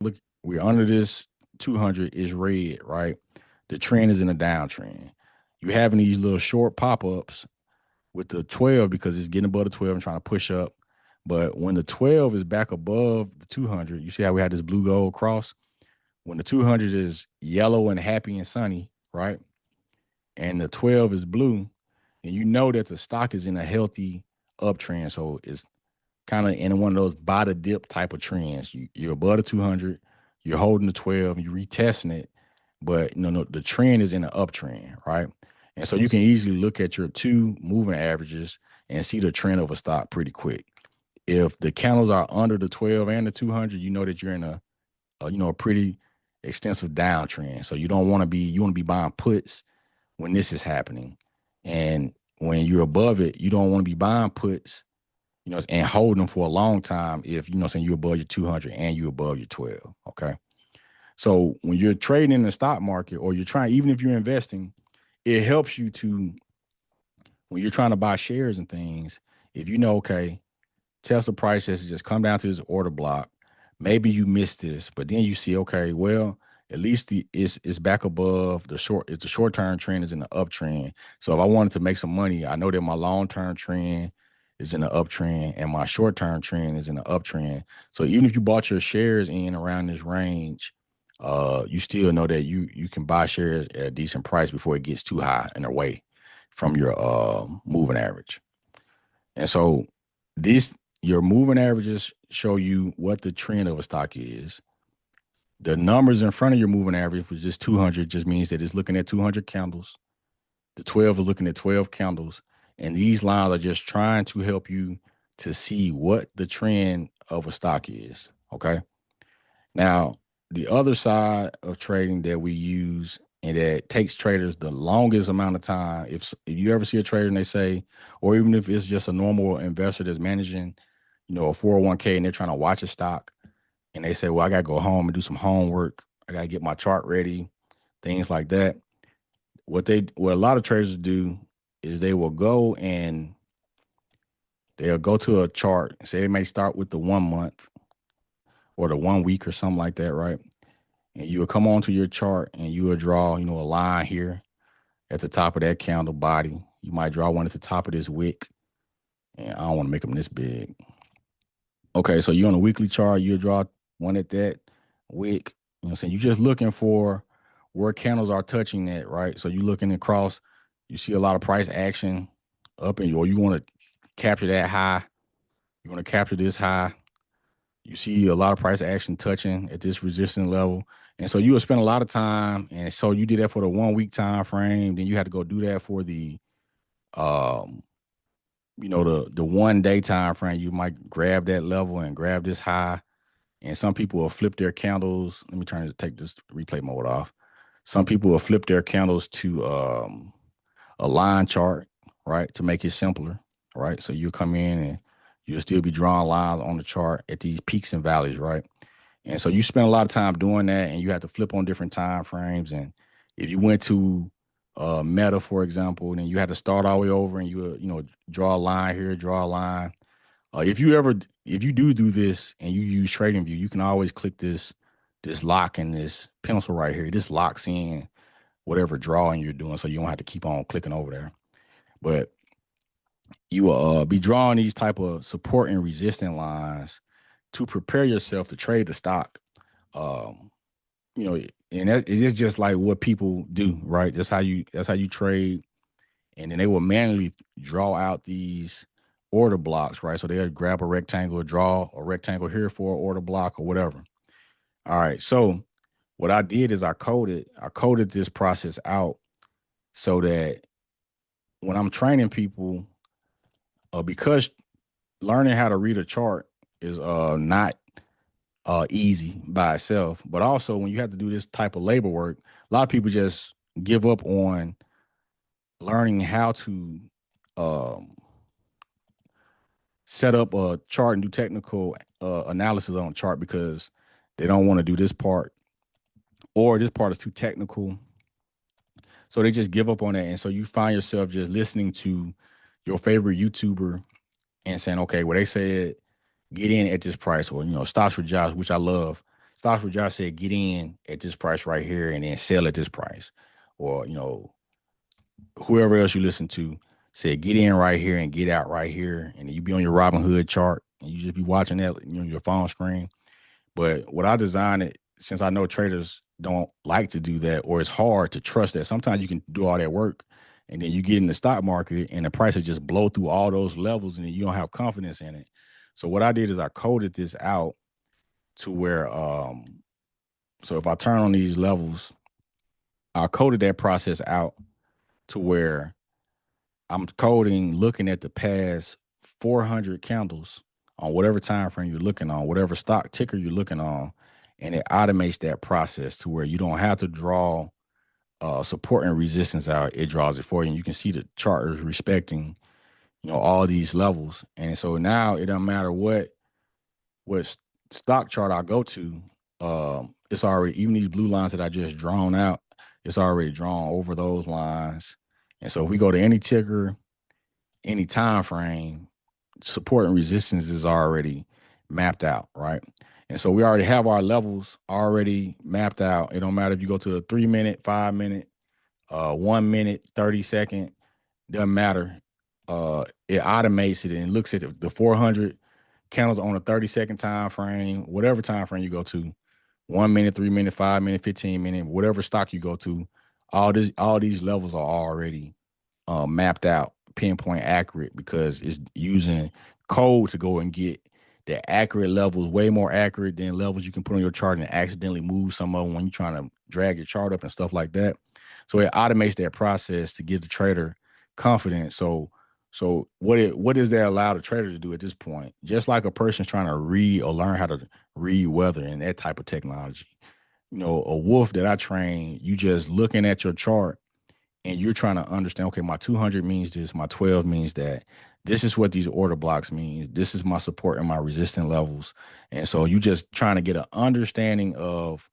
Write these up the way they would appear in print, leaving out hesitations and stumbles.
look, we're under this 200 is red, right? The trend is in a downtrend. You having these little short pop ups with the 12 because it's getting above the 12 and trying to push up. But when the 12 is back above the 200, you see how we had this blue gold cross? When the 200 is yellow and happy and sunny, right? And the 12 is blue, and you know that the stock is in a healthy uptrend. So it's kind of in one of those buy the dip type of trends. You're above the 200, you're holding the 12, you're retesting it, but no, the trend is in an uptrend, right? And so you can easily look at your two moving averages and see the trend of a stock pretty quick. If the candles are under the 12 and the 200, you know that you're in a pretty extensive downtrend. So you want to be buying puts when this is happening. And when you're above it, you don't want to be buying puts, and holding them for a long time if, saying you're above your 200 and you're above your 12. Okay. So when you're trading in the stock market or you're trying, even if you're investing, it helps you to, when you're trying to buy shares and things, if you know, okay, Tesla price has just come down to this order block. Maybe you missed this, but then you see, okay, well, at least it's back above the short. It's the short term trend is in the uptrend. So if I wanted to make some money, I know that my long term trend is in the uptrend and my short term trend is in the uptrend. So even if you bought your shares in around this range, you still know that you can buy shares at a decent price before it gets too high and away from your moving average. And so this your moving averages show you what the trend of a stock is. The numbers in front of your moving average was just 200, just means that it's looking at 200 candles. The 12 is looking at 12 candles. And these lines are just trying to help you to see what the trend of a stock is. Okay. Now, the other side of trading that we use and that takes traders the longest amount of time, if you ever see a trader and they say, or even if it's just a normal investor that's managing, a 401k and they're trying to watch a stock and they say, well, I got to go home and do some homework. I got to get my chart ready, things like that. What a lot of traders do is they'll go to a chart and say they may start with the 1 month or the 1 week or something like that, right? And you will come onto your chart and you will draw, a line here at the top of that candle body. You might draw one at the top of this wick. And I don't want to make them this big. Okay, so you're on a weekly chart, you'll draw one at that wick. You know what I'm saying? You're just looking for where candles are touching that, right? So you're looking across, you see a lot of price action up in you, or you want to capture that high. You want to capture this high. You see a lot of price action touching at this resistance level. And so you will spend a lot of time. And so you did that for the 1 week time frame. Then you had to go do that for um, the 1 day time frame. You might grab that level and grab this high. And some people will flip their candles. Let me take this replay mode off. Some people will flip their candles to a line chart, right, to make it simpler, right? So you come in and you'll still be drawing lines on the chart at these peaks and valleys, right? And so you spend a lot of time doing that, and you have to flip on different time frames. And if you went to Meta, for example, then you had to start all the way over, and draw a line here, draw a line. If you do this and you use TradingView, you can always click this lock and this pencil right here. This locks in whatever drawing you're doing, so you don't have to keep on clicking over there. But you will be drawing these type of support and resistance lines to prepare yourself to trade the stock. Um, and that it is just like what people do, right? That's how you trade, and then they will manually draw out these order blocks, right? So they'll grab a rectangle, draw a rectangle here for an order block or whatever. All right. So what I did is I coded this process out so that when I'm training people, because learning how to read a chart is not easy by itself, but also when you have to do this type of labor work, a lot of people just give up on learning how to um, set up a chart and do technical analysis on a chart because they don't want to do this part, or this part is too technical. So they just give up on that. And so you find yourself just listening to your favorite YouTuber and saying, okay, well, they said get in at this price, or, stocks for jobs, which I love. stocks where y'all said get in at this price right here and then sell at this price, or whoever else you listen to said get in right here and get out right here, and you be on your Robin Hood chart and you just be watching that your phone screen. But what I designed it, since I know traders don't like to do that, or it's hard to trust that. Sometimes you can do all that work, and then you get in the stock market, and the price will just blow through all those levels, and then you don't have confidence in it. So what I did is I coded this out to where, so if I turn on these levels, I coded that process out to where I'm coding, looking at the past 400 candles on whatever time frame you're looking on, whatever stock ticker you're looking on, and it automates that process to where you don't have to draw support and resistance out. It draws it for you, and you can see the chart is respecting, all these levels. And so now it doesn't matter what stock chart I go to. It's already, even these blue lines that I just drawn out, it's already drawn over those lines. And so if we go to any ticker, any time frame, support and resistance is already mapped out, right? And so we already have our levels already mapped out. It don't matter if you go to a 3 minute, 5 minute, 1 minute, 30 second, doesn't matter. It automates it and looks at the 400 candles on a 30-second time frame, whatever time frame you go to, 1 minute, 3 minute, 5 minute, 15 minute, whatever stock you go to, all these levels are already mapped out, pinpoint accurate, because it's using code to go and get the accurate levels, way more accurate than levels you can put on your chart and accidentally move some of them when you're trying to drag your chart up and stuff like that. So it automates that process to give the trader confidence. So what does that allow the trader to do at this point? Just like a person's trying to read or learn how to read weather and that type of technology. A wolf that I train, you just looking at your chart and you're trying to understand, okay, my 200 means this, my 12 means that. This is what these order blocks means. This is my support and my resistance levels. And so you just trying to get an understanding of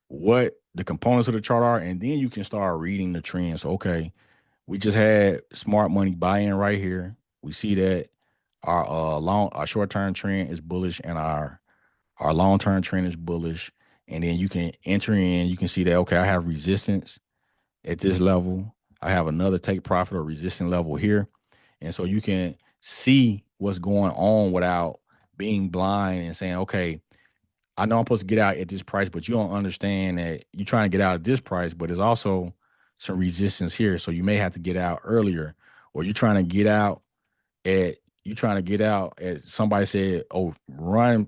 what the components of the chart are, and then you can start reading the trends. So, okay, we just had smart money buy-in right here. We see that our short-term trend is bullish and our long-term trend is bullish. And then you can enter in, you can see that, okay, I have resistance at this level. I have another take profit or resistance level here. And so you can see what's going on without being blind and saying, okay, I know I'm supposed to get out at this price, but you don't understand that you're trying to get out at this price, but there's also some resistance here. So you may have to get out earlier, or you're trying to get out at you trying to get out at somebody said, oh, run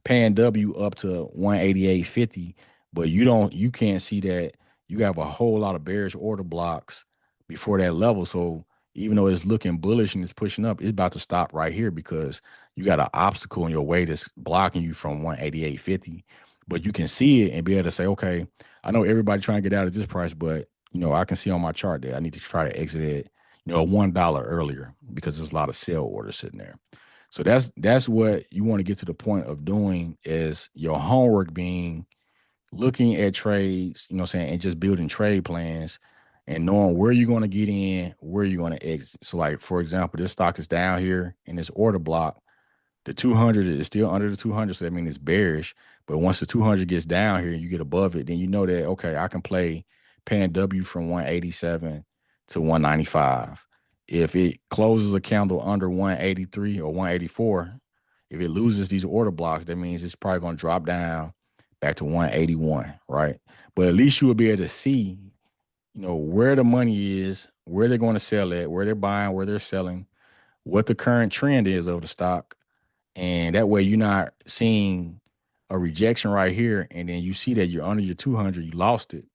paying W up to 188.50, but you can't see that you have a whole lot of bearish order blocks before that level. So even though it's looking bullish and it's pushing up, it's about to stop right here because you got an obstacle in your way that's blocking you from 188.50. But you can see it and be able to say, okay, I know everybody trying to get out at this price, but I can see on my chart that I need to try to exit it, $1 earlier because there's a lot of sell orders sitting there. So that's what you want to get to the point of doing, is your homework being looking at trades, what I'm saying, and just building trade plans and knowing where you're going to get in, where you're going to exit. So like, for example, this stock is down here in this order block. The 200 is still under the 200, so that means it's bearish. But once the 200 gets down here and you get above it, then you know that, okay, I can play pan W from 187 to 195. If it closes a candle under 183 or 184, if it loses these order blocks, that means it's probably going to drop down back to 181, right? But at least you will be able to see, where the money is, where they're going to sell at, where they're buying, where they're selling, what the current trend is of the stock, and that way you're not seeing a rejection right here. And then you see that you're under your 200, you lost it.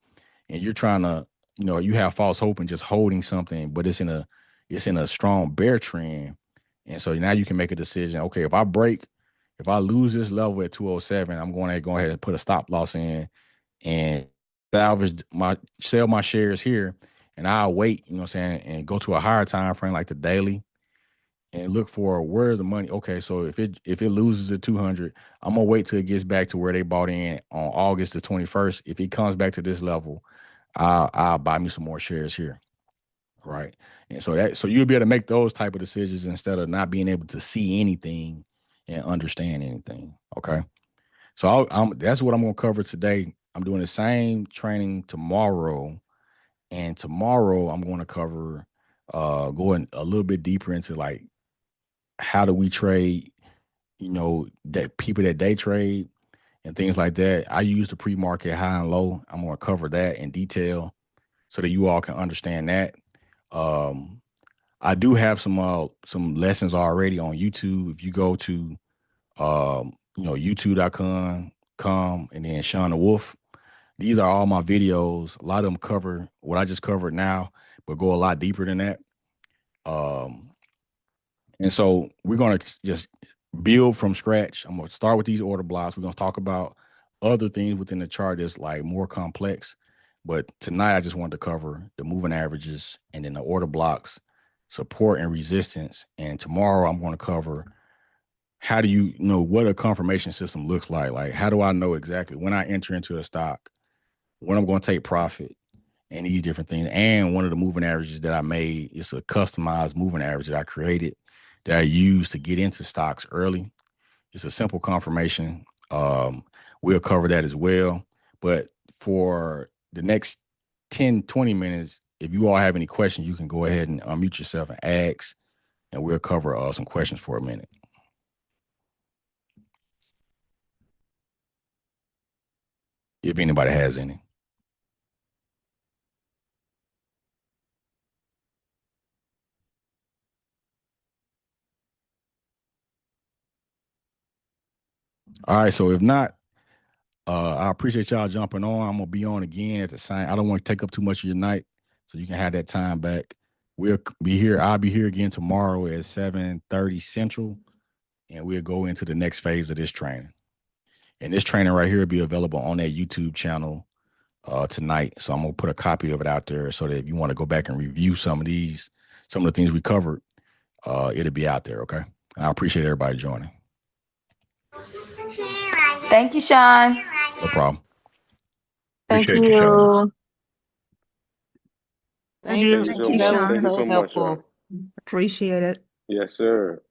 And you're trying to, you have false hope and just holding something, but it's in a strong bear trend. And so now you can make a decision. Okay, if I lose this level at 207, I'm going to go ahead and put a stop loss in and sell my shares here. And I'll wait, what I'm saying, and go to a higher time frame like the daily and look for where's the money. Okay, so if it loses to 200, I'm gonna wait till it gets back to where they bought in on August the 21st. If it comes back to this level, I'll buy me some more shares here, right? And so you'll be able to make those type of decisions instead of not being able to see anything and understand anything. Okay, So that's what I'm going to cover today. I'm doing the same training tomorrow, and tomorrow I'm going to cover going a little bit deeper into like how do we trade, that people that day trade and things like that. I use the pre-market high and low. I'm going to cover that in detail so that you all can understand that. Um, I do have some lessons already on YouTube. If you go to youtube.com and then Shon-TheWolf, these are all my videos. A lot of them cover what I just covered now, but go a lot deeper than that. Um, and so we're gonna just build from scratch. I'm gonna start with these order blocks. We're gonna talk about other things within the chart that's like more complex. But tonight I just wanted to cover the moving averages and then the order blocks, support and resistance. And tomorrow I'm going to cover how do you know what a confirmation system looks like? Like, how do I know exactly when I enter into a stock, when I'm going to take profit, and these different things? And one of the moving averages that I made is a customized moving average that I created that I use to get into stocks early. It's a simple confirmation. We'll cover that as well. But for the next 10, 20 minutes, if you all have any questions, you can go ahead and unmute yourself and ask, and we'll cover some questions for a minute. If anybody has any. All right, so if not, I appreciate y'all jumping on. I'm gonna be on again at the same. I don't want to take up too much of your night, so you can have that time back. We'll be here. I'll be here again tomorrow at 7:30 Central, and we'll go into the next phase of this training. And this training right here will be available on that YouTube channel tonight. So I'm gonna put a copy of it out there so that if you want to go back and review some of the things we covered, it'll be out there. Okay. I appreciate everybody joining. Thank you, Shon. No problem. Thank Appreciate you, Shon. you. Thank you. Thank That you, was Shon. so helpful. Appreciate it. Yes, sir.